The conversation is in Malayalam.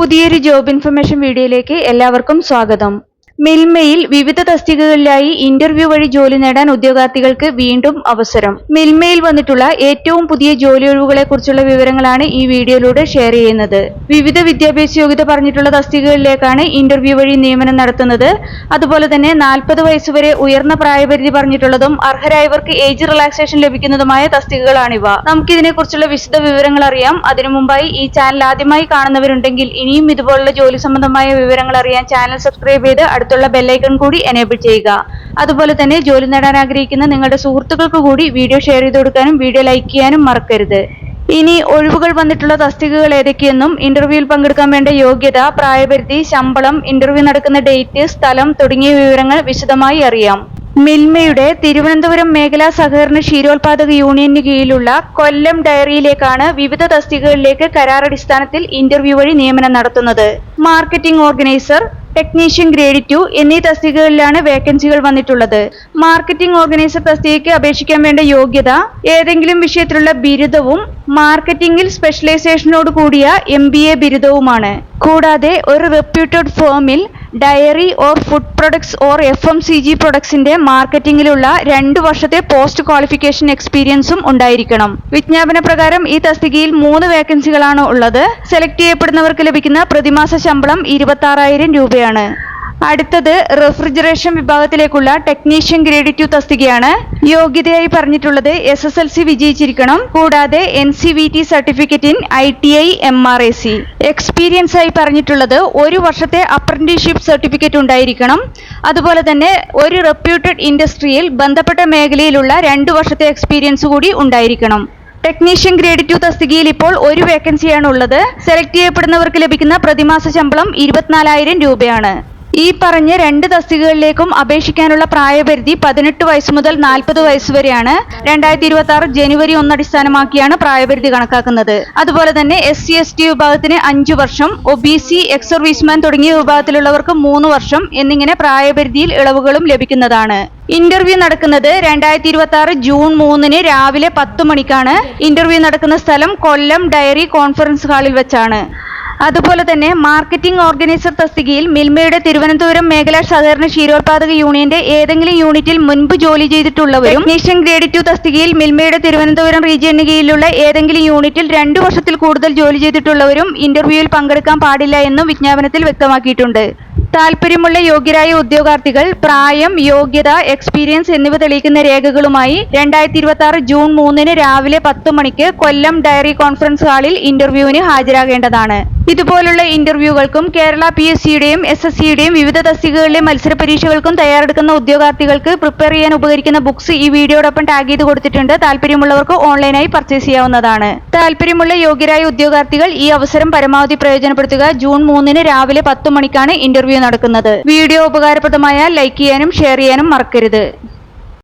പുതിയൊരു ജോബ് ഇൻഫർമേഷൻ വീഡിയോയിലേക്ക് എല്ലാവർക്കും സ്വാഗതം. മിൽമയിൽ വിവിധ തസ്തികകളിലായി ഇന്റർവ്യൂ വഴി ജോലി നേടാൻ ഉദ്യോഗാർത്ഥികൾക്ക് വീണ്ടും അവസരം. മിൽമയിൽ വന്നിട്ടുള്ള ഏറ്റവും പുതിയ ജോലി ഒഴിവുകളെ കുറിച്ചുള്ള വിവരങ്ങളാണ് ഈ വീഡിയോയിലൂടെ ഷെയർ ചെയ്യുന്നത്. വിവിധ വിദ്യാഭ്യാസ യോഗ്യത പറഞ്ഞിട്ടുള്ള തസ്തികകളിലേക്കാണ് ഇന്റർവ്യൂ വഴി നിയമനം നടത്തുന്നത്. അതുപോലെ തന്നെ 40 വയസ്സുവരെ ഉയർന്ന പ്രായപരിധി പറഞ്ഞിട്ടുള്ളതും അർഹരായവർക്ക് ഏജ് റിലാക്സേഷൻ ലഭിക്കുന്നതുമായ തസ്തികകളാണിവ. നമുക്കിതിനെ കുറിച്ചുള്ള വിശദ വിവരങ്ങൾ അറിയാം. അതിനു മുമ്പായി ഈ ചാനൽ ആദ്യമായി കാണുന്നവരുണ്ടെങ്കിൽ ഇനിയും ഇതുപോലുള്ള ജോലി സംബന്ധമായ വിവരങ്ങൾ അറിയാൻ ചാനൽ സബ്സ്ക്രൈബ് ചെയ്ത് അടുത്തുള്ള ബെല്ലൈക്കൺ കൂടി എനേബിൾ ചെയ്യുക. അതുപോലെ തന്നെ ജോലി നേടാൻ ആഗ്രഹിക്കുന്ന നിങ്ങളുടെ സുഹൃത്തുക്കൾക്ക് കൂടി വീഡിയോ ഷെയർ ചെയ്ത് കൊടുക്കാനും വീഡിയോ ലൈക്ക് ചെയ്യാനും മറക്കരുത്. ഇനി ഒഴിവുകൾ വന്നിട്ടുള്ള തസ്തികകൾ ഏതൊക്കെയെന്നും ഇന്റർവ്യൂവിൽ പങ്കെടുക്കാൻ വേണ്ട യോഗ്യത, പ്രായപരിധി, ശമ്പളം, ഇന്റർവ്യൂ നടക്കുന്ന ഡേറ്റ്, സ്ഥലം തുടങ്ങിയ വിവരങ്ങൾ വിശദമായി അറിയാം. മിൽമയുടെ തിരുവനന്തപുരം മേഖലാ സഹകരണ ക്ഷീരോത്പാദക യൂണിയന് കീഴിലുള്ള കൊല്ലം ഡയറിയിലേക്കാണ് വിവിധ തസ്തികകളിലേക്ക് കരാറടിസ്ഥാനത്തിൽ ഇന്റർവ്യൂ വഴി നിയമനം നടത്തുന്നത്. മാർക്കറ്റിംഗ് ഓർഗനൈസർ, ടെക്നീഷ്യൻ ഗ്രേഡ് 2 എന്നീ തസ്തികകളിലാണ് വേക്കൻസികൾ വന്നിട്ടുള്ളത്. മാർക്കറ്റിംഗ് ഓർഗനൈസർ തസ്തികയ്ക്ക് അപേക്ഷിക്കാൻ വേണ്ട യോഗ്യത ഏതെങ്കിലും വിഷയത്തിലുള്ള ബിരുദവും മാർക്കറ്റിംഗിൽ സ്പെഷ്യലൈസേഷനോട് കൂടിയ MBA ബിരുദവുമാണ്. കൂടാതെ ഒരു റെപ്യൂട്ടഡ് ഫേമിൽ dairy or food products or FMCG പ്രൊഡക്ട്സിന്റെ മാർക്കറ്റിംഗിലുള്ള 2 വർഷത്തെ പോസ്റ്റ് ക്വാളിഫിക്കേഷൻ എക്സ്പീരിയൻസും ഉണ്ടായിരിക്കണം. വിജ്ഞാപന പ്രകാരം ഈ തസ്തികയിൽ 3 വേക്കൻസികളാണ് ഉള്ളത്. സെലക്ട് ചെയ്യപ്പെടുന്നവർക്ക് ലഭിക്കുന്ന പ്രതിമാസ ശമ്പളം 26,000 രൂപയാണ്. അടുത്തത് റെഫ്രിജറേഷൻ വിഭാഗത്തിലേക്കുള്ള ടെക്നീഷ്യൻ ഗ്രേഡ് 2 തസ്തികയാണ്. യോഗ്യതയായി പറഞ്ഞിട്ടുള്ളത് SSLC വിജയിച്ചിരിക്കണം. കൂടാതെ NCVT certificate in ITI MRAC. Experience ആയി പറഞ്ഞിട്ടുള്ളത് 1 വർഷത്തെ അപ്രന്റീസ്ഷിപ്പ് സർട്ടിഫിക്കറ്റ് ഉണ്ടായിരിക്കണം. അതുപോലെ തന്നെ ഒരു റെപ്യൂട്ടഡ് ഇൻഡസ്ട്രിയിൽ ബന്ധപ്പെട്ട മേഖലയിലുള്ള 2 വർഷത്തെ എക്സ്പീരിയൻസ് കൂടി ഉണ്ടായിരിക്കണം. ടെക്നീഷ്യൻ ഗ്രേഡ് 2 തസ്തികയിൽ ഇപ്പോൾ 1 വേക്കൻസിയാണ് ഉള്ളത്. സെലക്ട് ചെയ്യപ്പെടുന്നവർക്ക് ലഭിക്കുന്ന പ്രതിമാസ ശമ്പളം 24,000 രൂപയാണ്. ഈ പറഞ്ഞ 2 തസ്തികകളിലേക്കും അപേക്ഷിക്കാനുള്ള പ്രായപരിധി 18 വയസ്സ് മുതൽ 40 വയസ്സ് വരെയാണ്. 2026 ജനുവരി 1 അടിസ്ഥാനമാക്കിയാണ് പ്രായപരിധി കണക്കാക്കുന്നത്. അതുപോലെ തന്നെ SC ST വിഭാഗത്തിന് 5 വർഷം, OBC, എക്സ് സർവീസ്മാൻ തുടങ്ങിയ വിഭാഗത്തിലുള്ളവർക്ക് 3 വർഷം എന്നിങ്ങനെ പ്രായപരിധിയിൽ ഇളവുകളും ലഭിക്കുന്നതാണ്. ഇന്റർവ്യൂ നടക്കുന്നത് 2026 ജൂൺ 3 രാവിലെ 10 മണിക്കാണ്. ഇന്റർവ്യൂ നടക്കുന്ന സ്ഥലം കൊല്ലം ഡയറി കോൺഫറൻസ് ഹാളിൽ വെച്ചാണ്. അതുപോലെ തന്നെ മാർക്കറ്റിംഗ് ഓർഗനൈസർ തസ്തികയിൽ മിൽമയുടെ തിരുവനന്തപുരം മേഖലാ സഹകരണ ക്ഷീരോത്പാദക യൂണിയന്റെ ഏതെങ്കിലും യൂണിറ്റിൽ മുൻപ് ജോലി ചെയ്തിട്ടുള്ളവരും ടെക്നീഷ്യൻ ഗ്രേഡ് 2 തസ്തികയിൽ മിൽമയുടെ തിരുവനന്തപുരം റീജിയന് കീഴിലുള്ള ഏതെങ്കിലും യൂണിറ്റിൽ 2 വർഷത്തിൽ കൂടുതൽ ജോലി ചെയ്തിട്ടുള്ളവരും ഇന്റർവ്യൂവിൽ പങ്കെടുക്കാൻ പാടില്ല എന്നും വിജ്ഞാപനത്തിൽ വ്യക്തമാക്കിയിട്ടുണ്ട്. താൽപര്യമുള്ള യോഗ്യരായ ഉദ്യോഗാർത്ഥികൾ പ്രായം, യോഗ്യത, എക്സ്പീരിയൻസ് എന്നിവ തെളിയിക്കുന്ന രേഖകളുമായി 2026 ജൂൺ 3 രാവിലെ 10 മണിക്ക് കൊല്ലം ഡയറി കോൺഫറൻസ് ഹാളിൽ ഇന്റർവ്യൂവിന് ഹാജരാകേണ്ടതാണ്. ഇതുപോലുള്ള ഇന്റർവ്യൂകൾക്കും കേരള PSCയുടെയും SSCയുടെയും വിവിധ തസ്തികകളിലെ മത്സര പരീക്ഷകൾക്കും തയ്യാറെടുക്കുന്ന ഉദ്യോഗാർത്ഥികൾക്ക് പ്രിപ്പയർ ചെയ്യാൻ ഉപകരിക്കുന്ന ബുക്സ് ഈ വീഡിയോടൊപ്പം ടാഗ് ചെയ്ത് കൊടുത്തിട്ടുണ്ട്. താല്പര്യമുള്ളവർക്ക് ഓൺലൈനായി പർച്ചേസ് ചെയ്യാവുന്നതാണ്. താല്പര്യമുള്ള യോഗ്യരായ ഉദ്യോഗാർത്ഥികൾ ഈ അവസരം പരമാവധി പ്രയോജനപ്പെടുത്തുക. ജൂൺ 3 രാവിലെ 10 മണിക്കാണ് ഇന്റർവ്യൂ നടക്കുന്നത്. വീഡിയോ ഉപകാരപ്രദമായാൽ ലൈക്ക് ചെയ്യാനും ഷെയർ ചെയ്യാനും മറക്കരുത്.